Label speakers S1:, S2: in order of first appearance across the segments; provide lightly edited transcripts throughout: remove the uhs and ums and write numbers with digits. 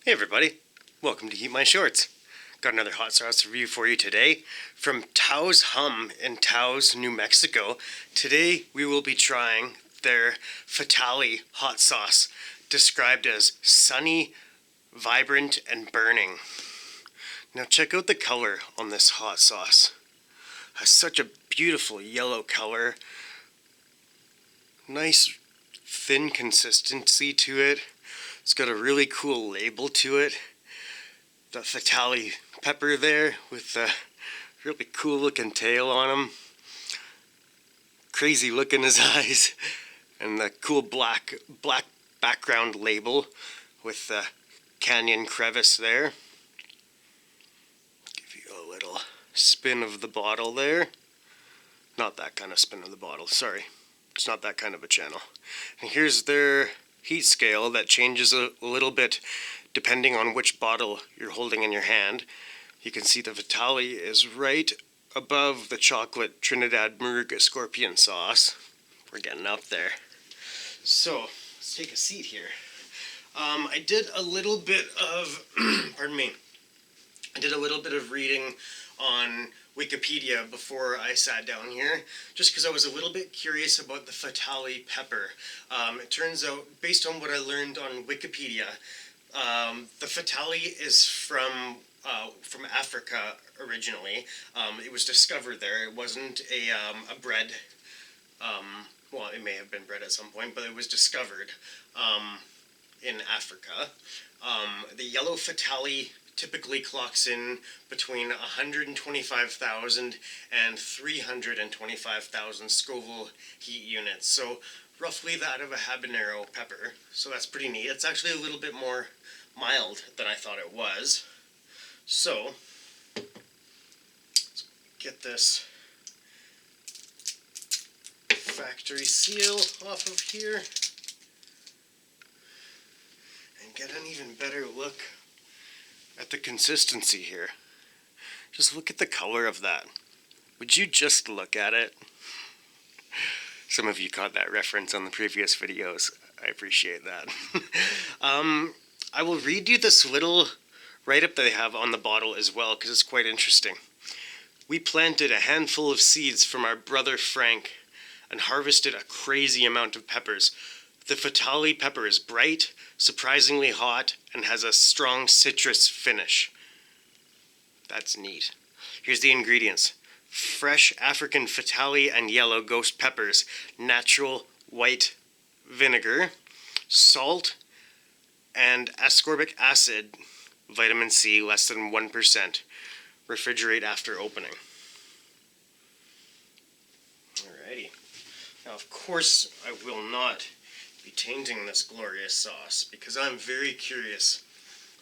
S1: Hey everybody, welcome to HeatMyShorts. Got another hot sauce review for you today from Taos Hum in Taos, New Mexico. Today we will be trying their Fatalii Hot Sauce, described as sunny, vibrant, and burning. Now check out the color on this hot sauce. It has such a beautiful yellow color, nice thin consistency to it. It's got a really cool label to it. The Fatalii pepper there with a really cool looking tail on him. Crazy look in his eyes. And the cool black background label with the canyon crevice there. Give you a little spin of the bottle there. Not that kind of spin of the bottle, sorry. It's not that kind of a channel. And here's their heat scale that changes a little bit depending on which bottle you're holding in your hand. You can see the Fatalii is right above the chocolate Trinidad Moruga scorpion sauce. We're getting up there. So let's take a seat here. I did a little bit of pardon me. I did a little bit of reading on Wikipedia before I sat down here, just because I was a little bit curious about the Fatalii pepper. It turns out, based on what I learned on Wikipedia, the Fatalii is from Africa originally. It was discovered there. It wasn't a bread. Well, it may have been bred at some point, but it was discovered in Africa. The yellow Fatalii typically clocks in between 125,000 and 325,000 Scoville heat units. So roughly that of a habanero pepper. So that's pretty neat. It's actually a little bit more mild than I thought it was. So let's get this factory seal off of here and get an even better look at the consistency here. Just look at the color of that. Would you just look at it? Some of you caught that reference on the previous videos. I appreciate that. I will read you this little write-up that they have on the bottle as well, because it's quite interesting. We planted a handful of seeds from our brother Frank and harvested a crazy amount of peppers. The Fatalii pepper is bright, surprisingly hot, and has a strong citrus finish. That's neat. Here's the ingredients. Fresh African Fatalii and Yellow Ghost peppers, natural white vinegar, salt, and ascorbic acid, vitamin C, less than 1%. Refrigerate after opening. Alrighty. Now, of course, I will not be tainting this glorious sauce because I'm very curious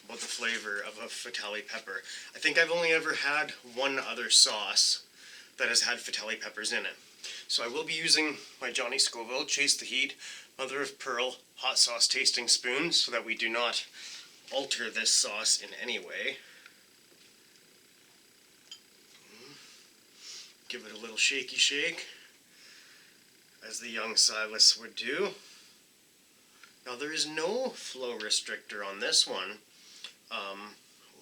S1: about the flavor of a Fatalii pepper. I think I've only ever had one other sauce that has had Fatalii peppers in it. So I will be using my Johnny Scoville Chase the Heat Mother of Pearl hot sauce tasting spoon so that we do not alter this sauce in any way. Give it a little shaky shake, as the young Silas would do. Now there is no flow restrictor on this one. Oh,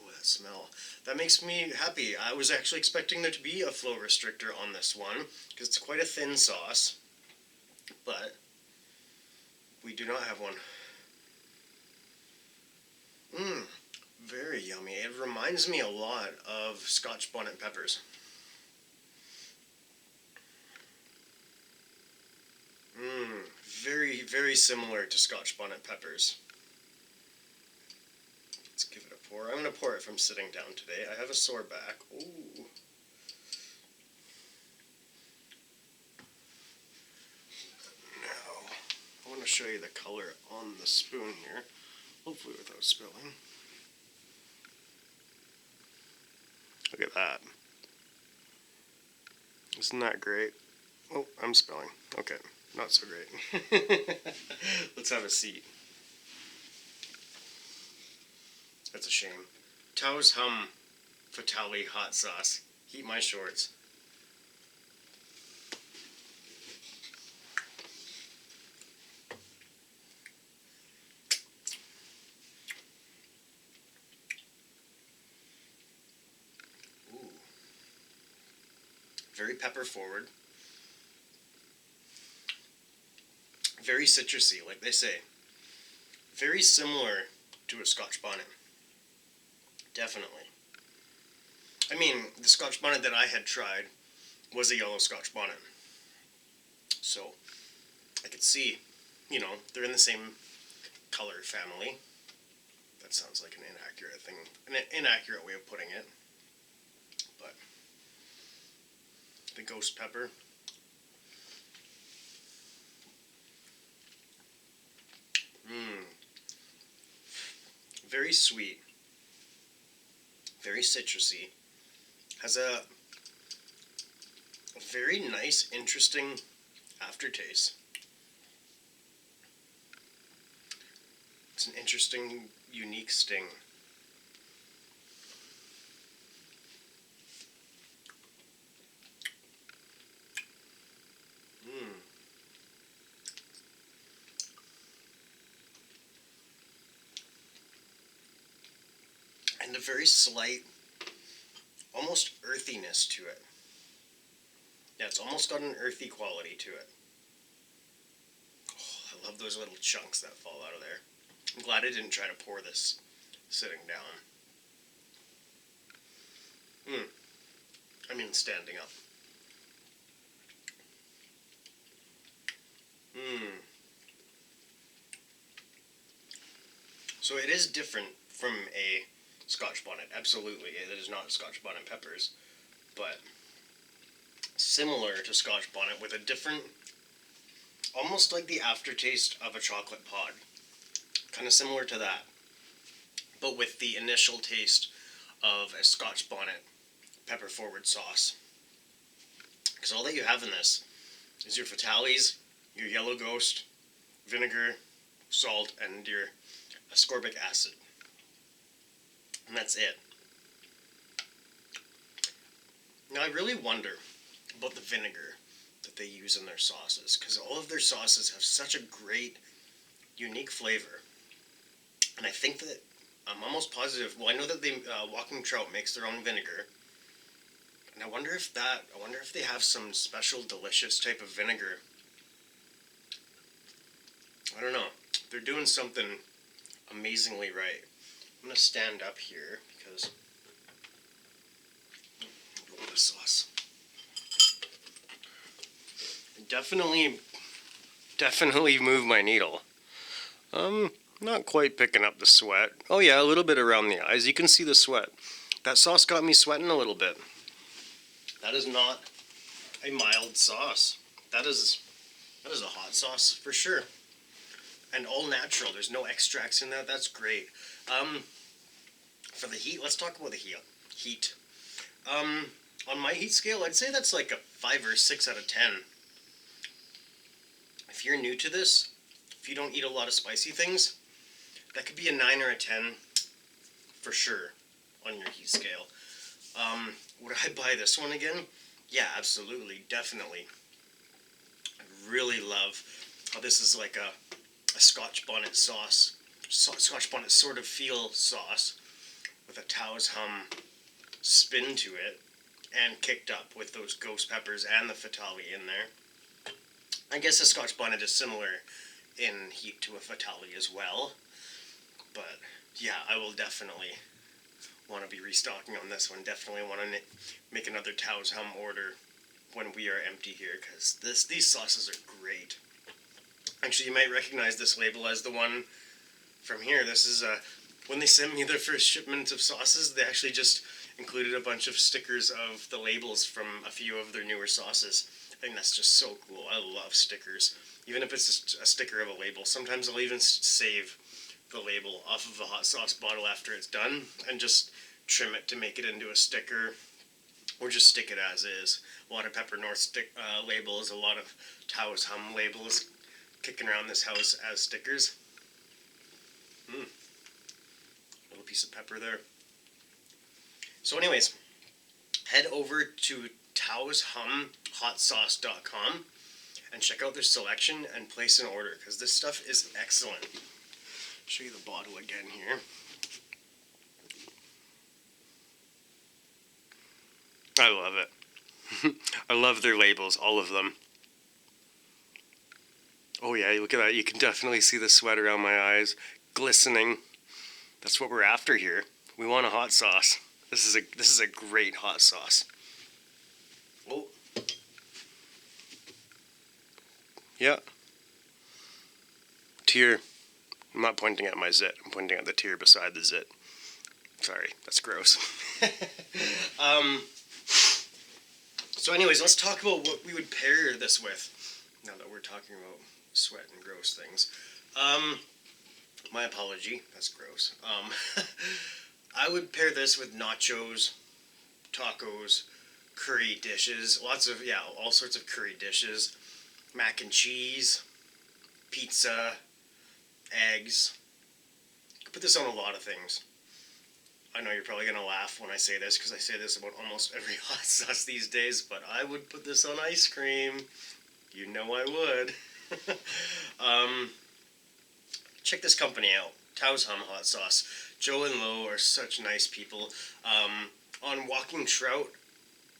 S1: that smell. That makes me happy. I was actually expecting there to be a flow restrictor on this one, because it's quite a thin sauce, but we do not have one. Very yummy. It reminds me a lot of Scotch bonnet peppers. Very, very similar to Scotch bonnet peppers. Let's give it a pour. I'm going to pour it from sitting down today. I have a sore back. Ooh. Now, I want to show you the color on the spoon here. Hopefully without spilling. Look at that. Isn't that great? Oh, I'm spilling. Okay. Not so great. Let's have a seat. That's a shame. Taos Hum Fatalii Hot Sauce. HeatMyShorts. Very pepper forward. Very citrusy, like they say. Very similar to a Scotch bonnet. Definitely. I mean, the Scotch bonnet that I had tried was a yellow Scotch bonnet. So, I could see, you know, they're in the same color family. That sounds like an inaccurate thing, an inaccurate way of putting it. But, the ghost pepper. Very sweet. Very citrusy. Has a very nice, interesting aftertaste. It's an interesting, unique sting. And a very slight, almost earthiness to it. Yeah, it's almost got an earthy quality to it. Oh, I love those little chunks that fall out of there. I'm glad I didn't try to pour this sitting down. I mean standing up. So it is different from a Scotch bonnet. Absolutely, it is not Scotch bonnet peppers, but similar to Scotch bonnet with a different, almost like the aftertaste of a chocolate pod. Kind of similar to that, but with the initial taste of a Scotch bonnet pepper forward sauce. Because all that you have in this is your Fatali's, your Yellow Ghost, vinegar, salt, and your ascorbic acid. And that's it. Now I really wonder about the vinegar that they use in their sauces, because all of their sauces have such a great, unique flavor. And I think that, I'm almost positive, well I know that they, Walking Trout makes their own vinegar. And I wonder if they have some special delicious type of vinegar. I don't know. They're doing something amazingly right. I'm going to stand up here because roll the sauce. Definitely move my needle. Not quite picking up the sweat. Oh yeah, a little bit around the eyes. You can see the sweat. That sauce got me sweating a little bit. That is not a mild sauce. That is a hot sauce for sure. And all natural. There's no extracts in that. That's great. For the heat, let's talk about the heat. On my heat scale, I'd say that's like a 5 or 6 out of 10. If you're new to this, if you don't eat a lot of spicy things, that could be a 9 or a 10 for sure on your heat scale. Would I buy this one again? Yeah, absolutely, definitely. I really love how this is like a Scotch bonnet sauce, Scotch bonnet sort of feel sauce with a Taos Hum spin to it, and kicked up with those ghost peppers and the Fatalii in there. I guess a Scotch bonnet is similar in heat to a Fatalii as well, but yeah, I will definitely want to be restocking on this one. Definitely want to make another Taos Hum order when we are empty here, because these sauces are great. Actually, you might recognize this label as the one from here. This is when they sent me their first shipment of sauces, they actually just included a bunch of stickers of the labels from a few of their newer sauces. I think that's just so cool. I love stickers, even if it's just a sticker of a label. Sometimes I'll even save the label off of a hot sauce bottle after it's done and just trim it to make it into a sticker, or just stick it as is. A lot of Pepper North labels, a lot of Taos Hum labels kicking around this house as stickers. Little piece of pepper there. So anyways, head over to TaosHumHotSauce.com and check out their selection and place an order, because this stuff is excellent. Show you the bottle again here. I love it. I love their labels, all of them. Oh yeah, look at that. You can definitely see the sweat around my eyes, glistening. That's what we're after here. We want a hot sauce. This is a great hot sauce. Oh. Yeah. Tear. I'm not pointing at my zit. I'm pointing at the tear beside the zit. Sorry, that's gross. So anyways, let's talk about what we would pair this with. Now that we're talking about sweat and gross things. My apology, that's gross. I would pair this with nachos, tacos, curry dishes, all sorts of curry dishes, mac and cheese, pizza, eggs. You could put this on a lot of things. I know you're probably going to laugh when I say this, because I say this about almost every hot sauce these days, but I would put this on ice cream. You know I would. Check this company out, Taos Hum Hot Sauce. Joe and Lo are such nice people. On Walking Trout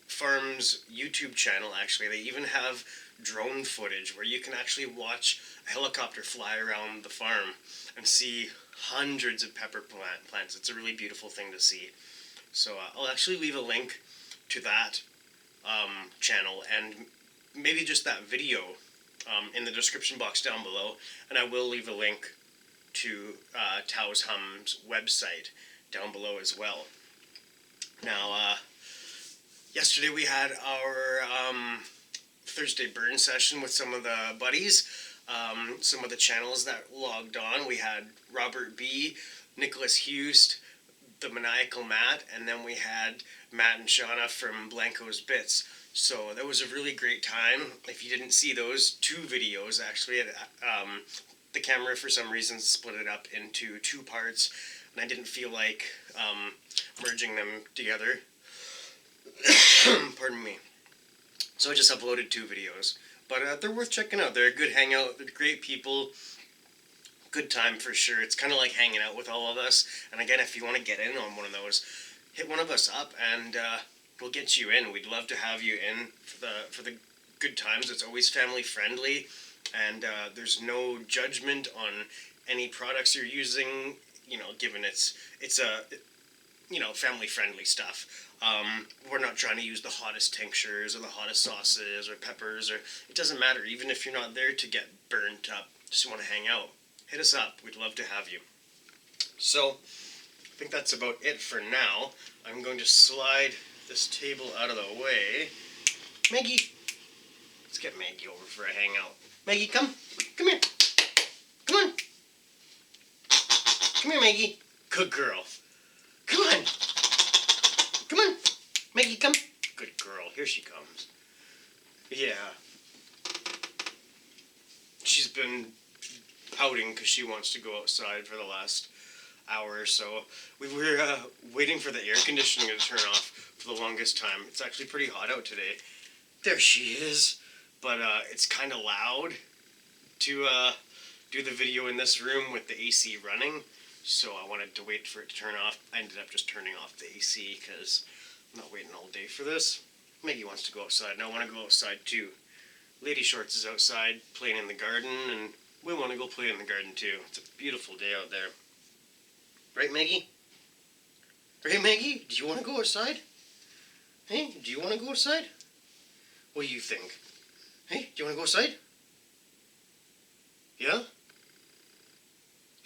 S1: Farm's YouTube channel, actually, they even have drone footage where you can actually watch a helicopter fly around the farm and see hundreds of pepper plants. It's a really beautiful thing to see. So I'll actually leave a link to that channel and maybe just that video in the description box down below, and I will leave a link to Taos Hum's website down below as well. Now, yesterday we had our Thursday burn session with some of the buddies, some of the channels that logged on. We had Robert B., Nicholas Hughes, the Maniacal Matt, and then we had Matt and Shauna from Blanco's Bits. So that was a really great time. If you didn't see those two videos, actually, the camera for some reason split it up into two parts, and I didn't feel like merging them together. Pardon me. So I just uploaded two videos. But they're worth checking out. They're a good hangout. They're great people. Good time for sure. It's kind of like hanging out with all of us. And again, if you want to get in on one of those, hit one of us up and we'll get you in. We'd love to have you in for the good times. It's always family friendly, and there's no judgment on any products you're using. You know, given it's a family friendly stuff. We're not trying to use the hottest tinctures or the hottest sauces or peppers, or it doesn't matter. Even if you're not there to get burnt up, just want to hang out, hit us up. We'd love to have you. So I think that's about it for now. I'm going to slide this table out of the way. Maggie, let's get Maggie over for a hangout. Maggie, come here, come on, come here, Maggie. Good girl. Come on. Come on. Maggie, come. Good girl. Here she comes. Yeah. She's been pouting because she wants to go outside for the last hour or so. We were waiting for the air conditioning to turn off for the longest time. It's actually pretty hot out today. There she is. But it's kind of loud to do the video in this room with the AC running. So I wanted to wait for it to turn off. I ended up just turning off the AC because I'm not waiting all day for this. Maggie wants to go outside, and I want to go outside too. Lady Shorts is outside playing in the garden, and we want to go play in the garden too. It's a beautiful day out there. Right, Maggie? Hey, Maggie, do you want to go outside? Hey, do you want to go outside? What do you think? Hey, do you want to go outside? Yeah?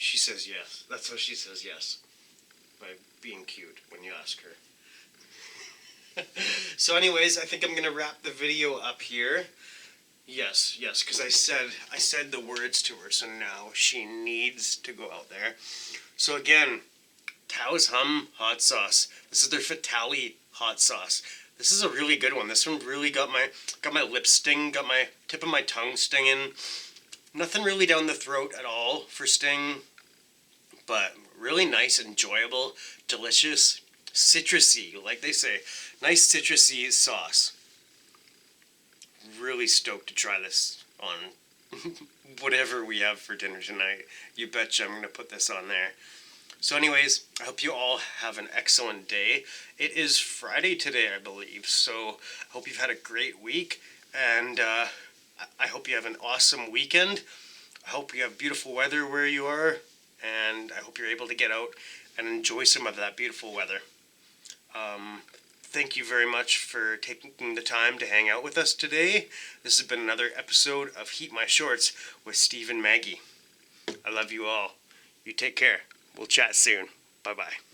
S1: She says yes. That's how she says yes. By being cute when you ask her. So anyways, I think I'm going to wrap the video up here. Yes, because I said the words to her, so now she needs to go out there. So again, Taos Hum Hot Sauce. This is their Fatalii Hot Sauce. This is a really good one. This one really got my lip sting, got my tip of my tongue stinging. Nothing really down the throat at all for sting, but really nice, enjoyable, delicious, citrusy, like they say. Nice citrusy sauce. Really stoked to try this on whatever we have for dinner tonight. You betcha I'm going to put this on there. So anyways, I hope you all have an excellent day. It is Friday today, I believe, so I hope you've had a great week, and I hope you have an awesome weekend. I hope you have beautiful weather where you are, and I hope you're able to get out and enjoy some of that beautiful weather. Thank you very much for taking the time to hang out with us today. This has been another episode of Heat My Shorts with Steve and Maggie. I love you all. You take care. We'll chat soon. Bye-bye.